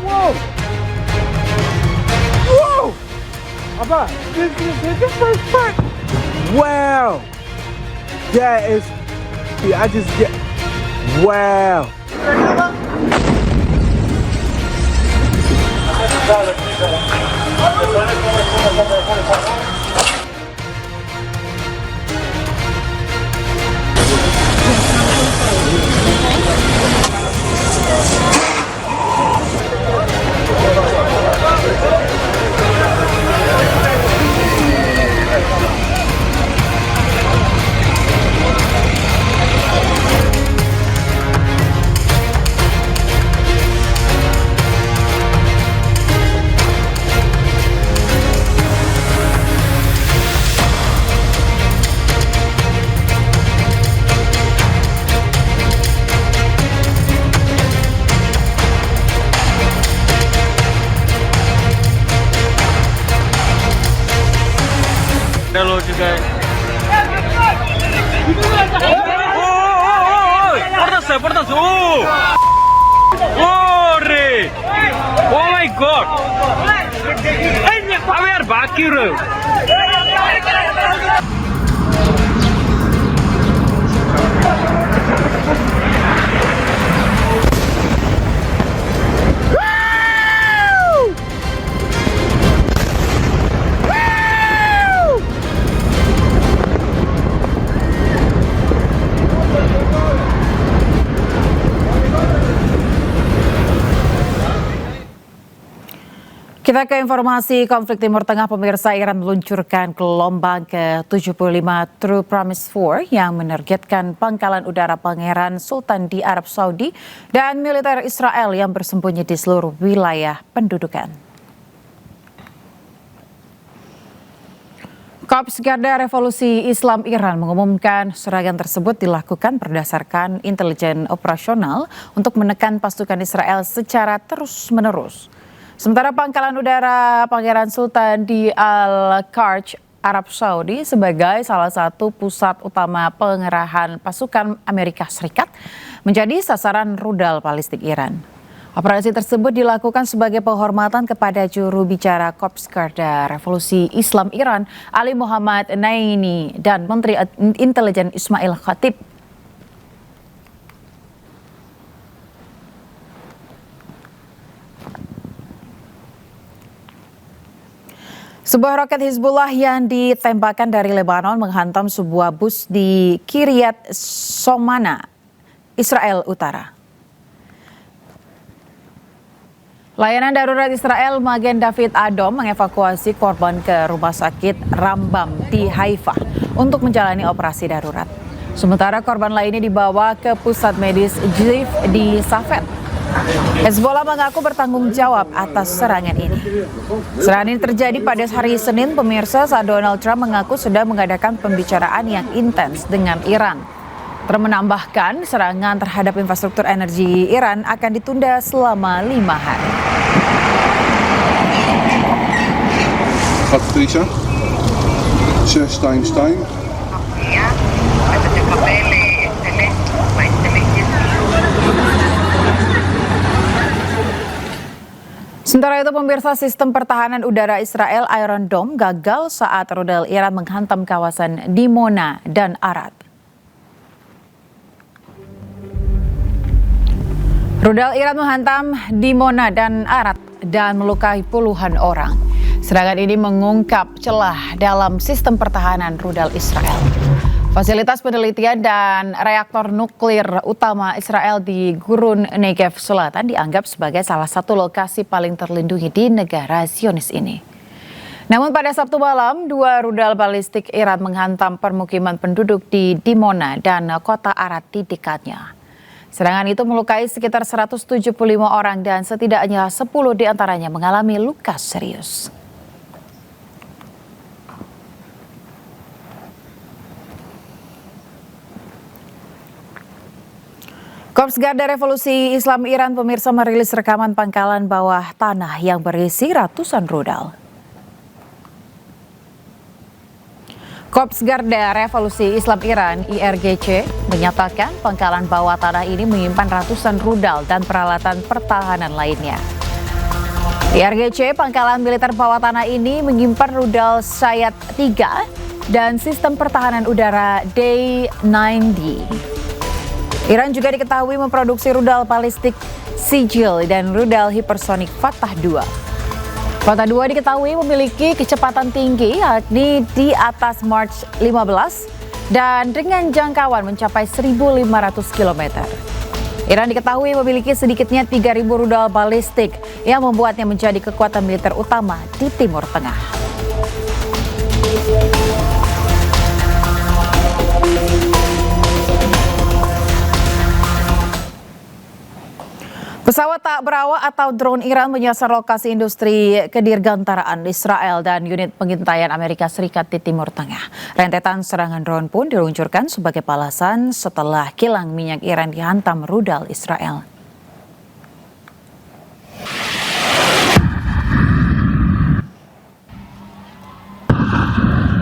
Whoa! Whoa! Apa? This is my spot. Wow! That is. I just get. Wow! Hello juga. Oh, portas. Oh, re. Oh my God. A ver, Bakir. Kita ke informasi konflik Timur Tengah. Pemirsa, Iran meluncurkan gelombang ke-75 True Promise 4 yang menargetkan pangkalan udara Pangeran Sultan di Arab Saudi dan militer Israel yang bersembunyi di seluruh wilayah pendudukan. Korps Garda Revolusi Islam Iran mengumumkan serangan tersebut dilakukan berdasarkan intelijen operasional untuk menekan pasukan Israel secara terus-menerus. Sementara pangkalan udara Pangeran Sultan di Al-Karj, Arab Saudi sebagai salah satu pusat utama pengerahan pasukan Amerika Serikat menjadi sasaran rudal balistik Iran. Operasi tersebut dilakukan sebagai penghormatan kepada juru bicara Korps Garda Revolusi Islam Iran, Ali Muhammad Naini, dan Menteri Intelijen Ismail Khatib. Sebuah roket Hizbullah yang ditembakkan dari Lebanon menghantam sebuah bus di Kiryat Shmona, Israel Utara. Layanan darurat Israel Magen David Adom mengevakuasi korban ke rumah sakit Rambam di Haifa untuk menjalani operasi darurat. Sementara korban lainnya dibawa ke pusat medis Jif di Safed. Hezbollah mengaku bertanggung jawab atas serangan ini. Serangan ini terjadi pada hari Senin, pemirsa, saat Donald Trump mengaku sedang mengadakan pembicaraan yang intens dengan Iran. Trump menambahkan serangan terhadap infrastruktur energi Iran akan ditunda selama 5 hari. Sementara itu, pemirsa, sistem pertahanan udara Israel Iron Dome gagal saat rudal Iran menghantam kawasan Dimona dan Arad. Rudal Iran menghantam Dimona dan Arad dan melukai puluhan orang. Serangan ini mengungkap celah dalam sistem pertahanan rudal Israel. Fasilitas penelitian dan reaktor nuklir utama Israel di Gurun Negev Selatan dianggap sebagai salah satu lokasi paling terlindungi di negara Zionis ini. Namun pada Sabtu malam, 2 rudal balistik Iran menghantam permukiman penduduk di Dimona dan kota Arad di dekatnya. Serangan itu melukai sekitar 175 orang dan setidaknya 10 diantaranya mengalami luka serius. Korps Garda Revolusi Islam Iran, pemirsa, merilis rekaman pangkalan bawah tanah yang berisi ratusan rudal. Korps Garda Revolusi Islam Iran (IRGC) menyatakan pangkalan bawah tanah ini menyimpan ratusan rudal dan peralatan pertahanan lainnya. IRGC, pangkalan militer bawah tanah ini menyimpan rudal Sayat 3 dan sistem pertahanan udara Day-9D. Iran juga diketahui memproduksi rudal balistik Sigil dan rudal hipersonik Fatah 2. Fatah 2 diketahui memiliki kecepatan tinggi yakni di atas Mach 15 dan dengan jangkauan mencapai 1.500 km. Iran diketahui memiliki sedikitnya 3.000 rudal balistik yang membuatnya menjadi kekuatan militer utama di Timur Tengah. Pesawat tak berawak atau drone Iran menyasar lokasi industri kedirgantaraan Israel dan unit pengintaian Amerika Serikat di Timur Tengah. Rentetan serangan drone pun diluncurkan sebagai balasan setelah kilang minyak Iran dihantam rudal Israel.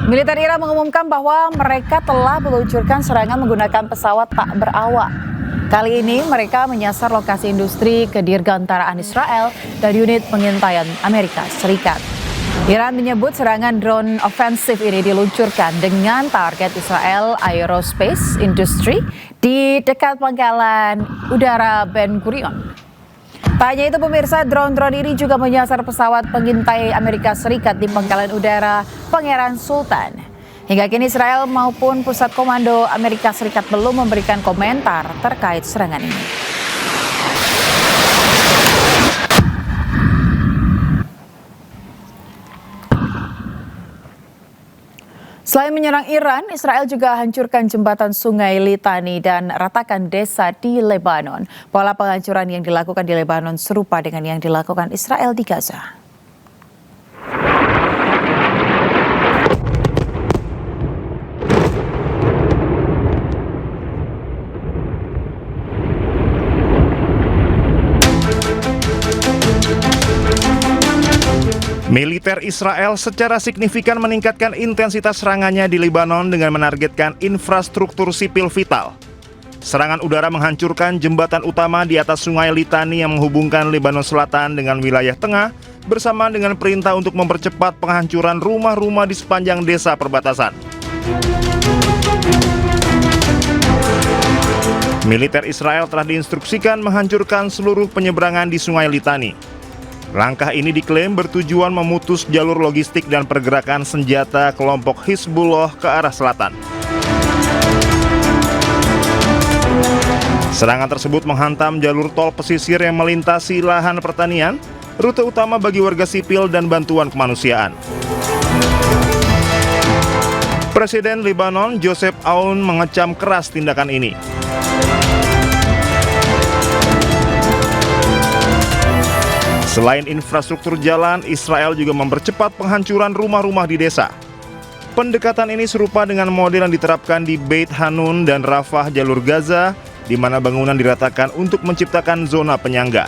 Militer Iran mengumumkan bahwa mereka telah meluncurkan serangan menggunakan pesawat tak berawak. Kali ini mereka menyasar lokasi industri kedirgantaraan Israel dan unit pengintaian Amerika Serikat. Iran menyebut serangan drone ofensif ini diluncurkan dengan target Israel Aerospace Industry di dekat pangkalan udara Ben Gurion. Tak hanya itu pemirsa, drone-drone ini juga menyasar pesawat pengintai Amerika Serikat di pangkalan udara Pangeran Sultan. Hingga kini Israel maupun Pusat Komando Amerika Serikat belum memberikan komentar terkait serangan ini. Selain menyerang Iran, Israel juga hancurkan jembatan Sungai Litani dan ratakan desa di Lebanon. Pola penghancuran yang dilakukan di Lebanon serupa dengan yang dilakukan Israel di Gaza. Militer Israel secara signifikan meningkatkan intensitas serangannya di Lebanon dengan menargetkan infrastruktur sipil vital. Serangan udara menghancurkan jembatan utama di atas Sungai Litani yang menghubungkan Lebanon Selatan dengan wilayah tengah, bersamaan dengan perintah untuk mempercepat penghancuran rumah-rumah di sepanjang desa perbatasan. Militer Israel telah diinstruksikan menghancurkan seluruh penyeberangan di Sungai Litani. Langkah ini diklaim bertujuan memutus jalur logistik dan pergerakan senjata kelompok Hizbullah ke arah selatan. Serangan tersebut menghantam jalur tol pesisir yang melintasi lahan pertanian, rute utama bagi warga sipil dan bantuan kemanusiaan. Presiden Lebanon Joseph Aoun mengecam keras tindakan ini. Selain infrastruktur jalan, Israel juga mempercepat penghancuran rumah-rumah di desa. Pendekatan ini serupa dengan model yang diterapkan di Beit Hanun dan Rafah jalur Gaza, di mana bangunan diratakan untuk menciptakan zona penyangga.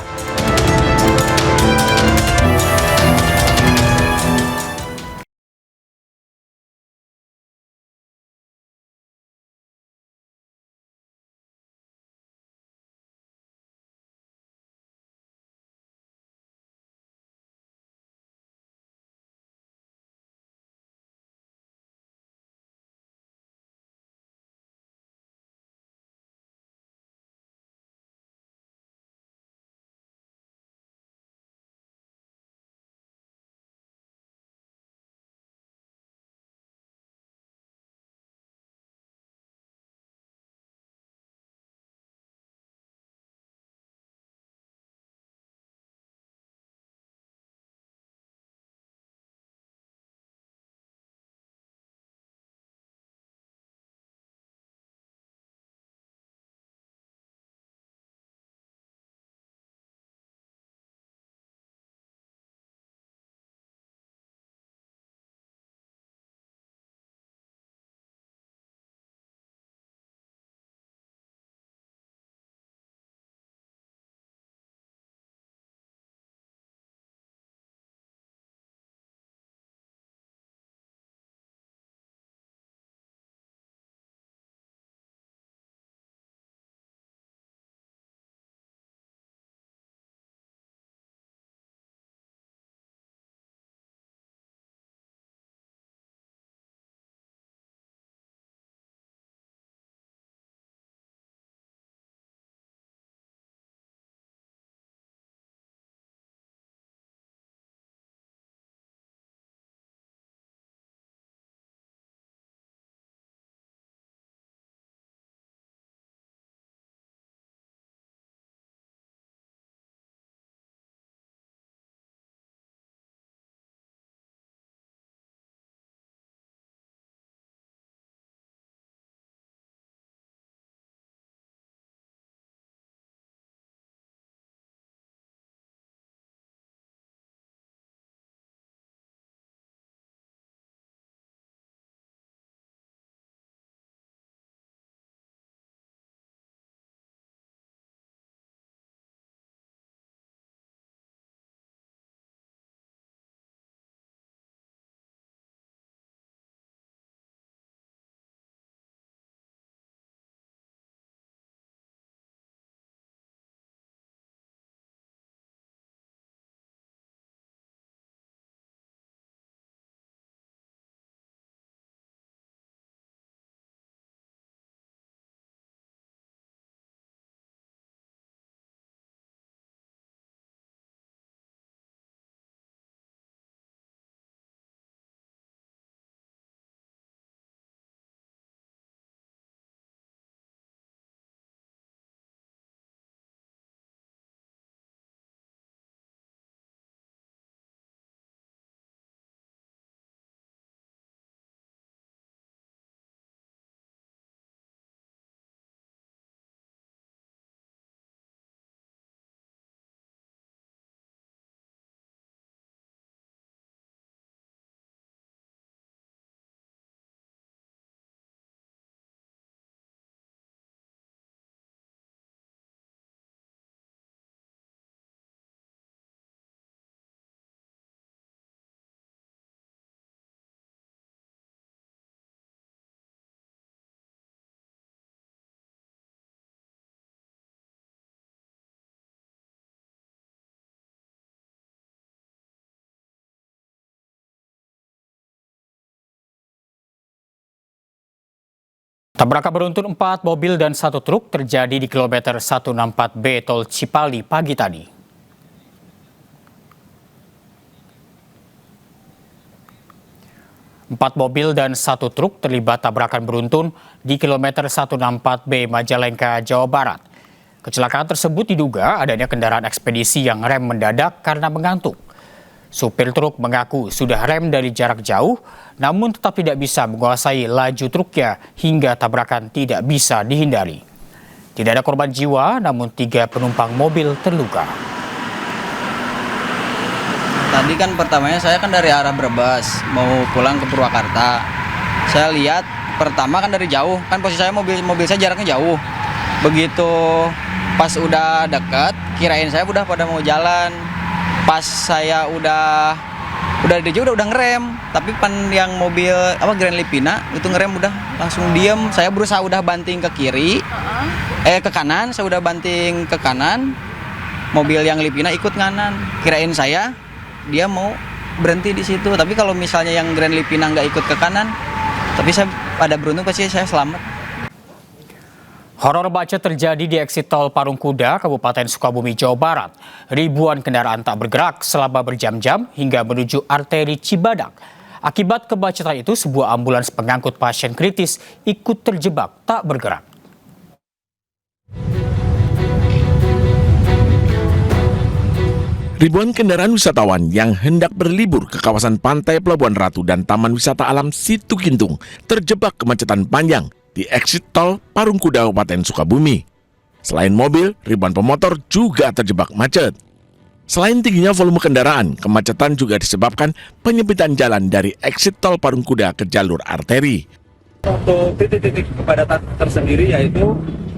Tabrakan beruntun 4 mobil dan 1 truk terjadi di kilometer 164B Tol Cipali pagi tadi. Empat mobil dan 1 truk terlibat tabrakan beruntun di kilometer 164B Majalengka, Jawa Barat. Kecelakaan tersebut diduga adanya kendaraan ekspedisi yang rem mendadak karena mengantuk. Supir truk mengaku sudah rem dari jarak jauh, namun tetap tidak bisa menguasai laju truknya hingga tabrakan tidak bisa dihindari. Tidak ada korban jiwa, namun 3 penumpang mobil terluka. Tadi kan pertamanya saya kan dari arah Brebes mau pulang ke Purwakarta. Saya lihat pertama kan dari jauh, kan posisi saya mobil saya jaraknya jauh. Begitu pas udah dekat, kirain saya udah pada mau jalan. Pas saya udah dari jauh udah ngerem, tapi yang mobil Grand Lipina itu ngerem udah langsung diem. Saya berusaha udah banting ke kiri, ke kanan. Saya udah banting ke kanan, mobil yang Lipina ikut kanan. Kirain saya dia mau berhenti di situ. Tapi kalau misalnya yang Grand Lipina nggak ikut ke kanan, tapi saya pada beruntung pasti saya selamat. Horor macet terjadi di eksit tol Parungkuda, Kabupaten Sukabumi, Jawa Barat. Ribuan kendaraan tak bergerak selama berjam-jam hingga menuju arteri Cibadak. Akibat kemacetan itu, sebuah ambulans pengangkut pasien kritis ikut terjebak tak bergerak. Ribuan kendaraan wisatawan yang hendak berlibur ke kawasan pantai Pelabuhan Ratu dan Taman Wisata Alam Situ Gintung terjebak kemacetan panjang di eksit tol Parungkuda, Kabupaten Sukabumi. Selain mobil, ribuan pemotor juga terjebak macet. Selain tingginya volume kendaraan, kemacetan juga disebabkan penyempitan jalan dari eksit tol Parungkuda ke jalur arteri. Untuk titik-titik kepadatan tersendiri yaitu